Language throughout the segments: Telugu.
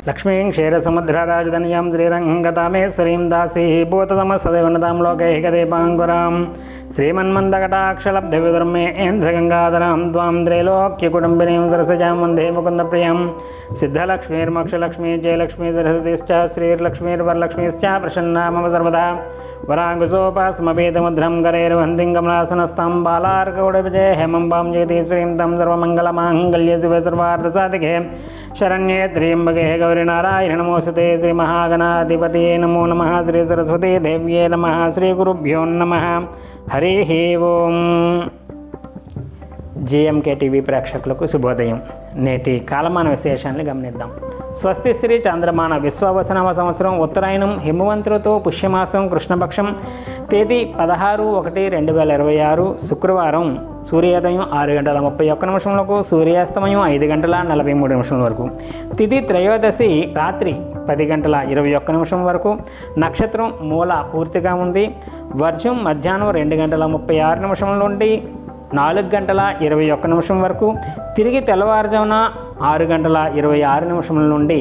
లక్ష్మీం క్షీరసముద్రరాజధనియాం శ్రీరంగతామేశ్వరీం దాసీ భూతతమస్సదైవనతాం లోకైకదీపాంకురాం శ్రీమన్మందకటాక్షలబ్ధవిదుర్మే ఏంద్రగంగాధరాం త్వాం త్రైలోక్యకుటుంబినీం సరసజాం వందే ముకుందప్రియం సిద్ధలక్ష్మీర్మోక్షలక్ష్మీ జయలక్ష్మీ సరస్వతిశ్చ శ్రీర్లక్ష్మీర్వరలక్ష్మీశ్చ ప్రసన్నా మమ సర్వదా వరాంగుశోపాస్మభేదముద్రం కరైర్వందిం కమలాసనస్తాం బాలార్కౌడవిజయ హేమంబాం జగదీశ్వరీం తం సర్వమంగళమాంగళ్య శివ సర్వార్థసాధికే శరణ్యే త్ర్యంబకే గౌరీ నారాయణ నమోస్తుతే శ్రీ మహాగణాధిపతయే నమో నమః శ్రీ సరస్వతీ దేవ్యే నమః శ్రీ గురుభ్యో నమః హరి ఓం. జిఎంకే టీవీ ప్రేక్షకులకు శుభోదయం. నేటి కాలమాన విశేషాన్ని గమనిద్దాం. స్వస్తి శ్రీ చంద్రమాన విశ్వావసనామ సంవత్సరం ఉత్తరాయణం హిమవంతులతో పుష్యమాసం కృష్ణపక్షం తేదీ 16/1/2026 శుక్రవారం సూర్యోదయం 6:31 సూర్యాస్తమయం 5:43 వరకు. తిథి త్రయోదశి రాత్రి 10:21 వరకు. నక్షత్రం మూల పూర్తిగా ఉంది. వర్జం మధ్యాహ్నం 2:36 నుండి 4:21 వరకు. తిరిగి తెల్లవారుజామున 6:26 నుండి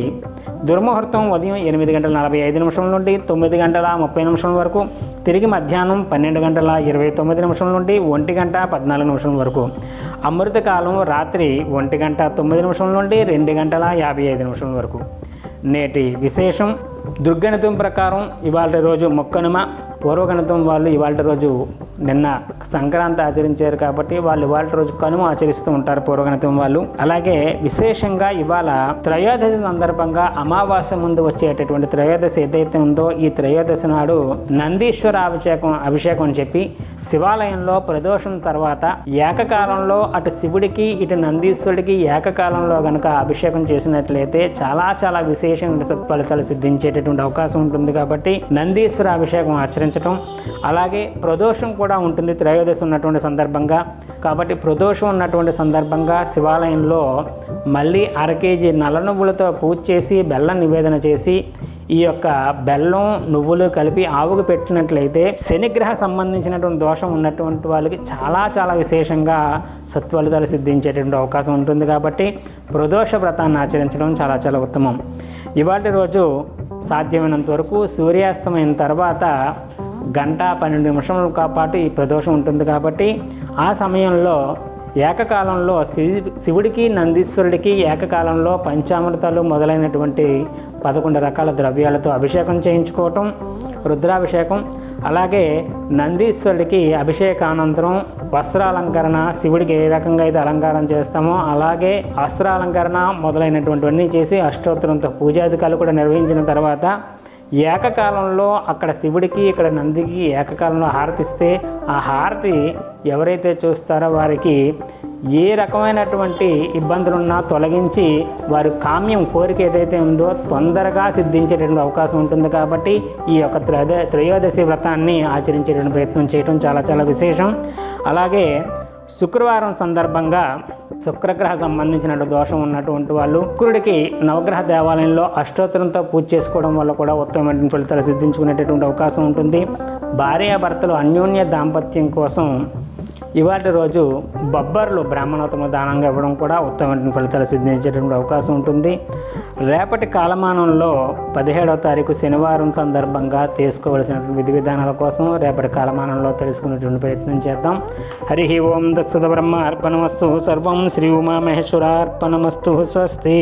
దుర్ముహూర్తం ఉదయం 8:45 నుండి 9:30 వరకు. తిరిగి మధ్యాహ్నం 12:29 నుండి 1:14 వరకు. అమృతకాలం రాత్రి 1:09 నుండి 2:55 వరకు. నేటి విశేషం దుర్గణితం ప్రకారం ఇవాళ రోజు మొక్కనుమ. పూర్వగణితం వాళ్ళు ఇవాళ రోజు నిన్న సంక్రాంతి ఆచరించారు కాబట్టి వాళ్ళు ఇవాళ రోజు కనుమ ఆచరిస్తూ ఉంటారు పూర్వగణితం వాళ్ళు. అలాగే విశేషంగా ఇవాళ త్రయోదశి సందర్భంగా అమావాస్య ముందు వచ్చేటటువంటి త్రయోదశి ఏదైతే ఉందో ఈ త్రయోదశి నాడు నందీశ్వర అభిషేకం అని చెప్పి శివాలయంలో ప్రదోషం తర్వాత ఏకకాలంలో అటు శివుడికి ఇటు నందీశ్వరుడికి ఏకకాలంలో గనక అభిషేకం చేసినట్లయితే చాలా చాలా విశేషమైన సత్ఫలితాలు సిద్ధించేటటువంటి అవకాశం ఉంటుంది. కాబట్టి నందీశ్వర అభిషేకం ఆచరించడం, అలాగే ప్రదోషం కూడా ఉంటుంది త్రయోదశి ఉన్నటువంటి సందర్భంగా. కాబట్టి ప్రదోషం ఉన్నటువంటి సందర్భంగా శివాలయంలో మళ్ళీ 1/2 కేజీ నల్ల నువ్వులతో పూజ చేసి బెల్లం నివేదన చేసి ఈ యొక్క బెల్లం నువ్వులు కలిపి ఆవుకు పెట్టినట్లయితే శనిగ్రహ సంబంధించినటువంటి దోషం ఉన్నటువంటి వాళ్ళకి చాలా చాలా విశేషంగా సత్ఫలితాలు సిద్ధించేటువంటి అవకాశం ఉంటుంది. కాబట్టి ప్రదోష వ్రతాన్ని ఆచరించడం చాలా చాలా ఉత్తమం. ఇవాటి రోజు సాధ్యమైనంత వరకు సూర్యాస్తమైన తర్వాత 1:12 పాటు ఈ ప్రదోషం ఉంటుంది. కాబట్టి ఆ సమయంలో ఏకకాలంలో శివుడికి నందీశ్వరుడికి ఏకకాలంలో పంచామృతాలు మొదలైనటువంటి 11 రకాల ద్రవ్యాలతో అభిషేకం చేయించుకోవటం, రుద్రాభిషేకం. అలాగే నందీశ్వరుడికి అభిషేకానంతరం వస్త్రాలంకరణ, శివుడికి ఏ రకంగా అయితే అలంకారం చేస్తామో అలాగే వస్త్రాలంకరణ మొదలైనటువంటివన్నీ చేసి అష్టోత్తరంతో పూజాధికారులు కూడా నిర్వహించిన తర్వాత ఏకకాలంలో అక్కడ శివుడికి ఇక్కడ నందికి ఏకకాలంలో హారతిస్తే ఆ హారతి ఎవరైతే చూస్తారో వారికి ఏ రకమైనటువంటి ఇబ్బందులున్నా తొలగించి వారి కామ్యం కోరిక ఏదైతే ఉందో తొందరగా సిద్ధించేటటువంటి అవకాశం ఉంటుంది. కాబట్టి ఈ యొక్క త్రయోదశి వ్రతాన్ని ఆచరించేటువంటి ప్రయత్నం చేయడం చాలా చాలా విశేషం. అలాగే శుక్రవారం సందర్భంగా శుక్రగ్రహ సంబంధించిన దోషం ఉన్నటువంటి వాళ్ళు శుక్రుడికి నవగ్రహ దేవాలయంలో అష్టోత్తరంతో పూజ చేసుకోవడం వల్ల కూడా ఉత్తమమైన ఫలితాలు సిద్ధించుకునేటటువంటి అవకాశం ఉంటుంది. భార్యాభర్తలు అన్యోన్య దాంపత్యం కోసం ఇవాటి రోజు బొబ్బర్లు బ్రాహ్మణోత్తమ దానంగా ఇవ్వడం కూడా ఉత్తమమైన ఫలితాలు సిద్ధించేటువంటి అవకాశం ఉంటుంది. రేపటి కాలమానంలో 17వ తారీఖు శనివారం సందర్భంగా తీసుకోవలసినటువంటి విధి విధానాల కోసం రేపటి కాలమానంలో తెలుసుకునేటువంటి ప్రయత్నం చేద్దాం. హరి ఓం దత్సద బ్రహ్మ అర్పణమస్తు. సర్వం శ్రీ ఉమామహేశ్వరార్పణమస్తు. స్వస్తి.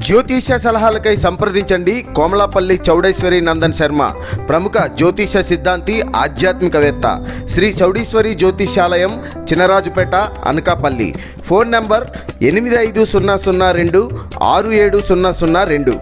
జ్యోతిష సలహాలకై సంప్రదించండి కోమలాపల్లి చౌడేశ్వరి నందన్ శర్మ, ప్రముఖ జ్యోతిష సిద్ధాంతి, ఆధ్యాత్మికవేత్త. శ్రీ చౌడేశ్వరి జ్యోతిషాలయం, చినరాజుపేట, అనకాపల్లి. Phone number 8500267002.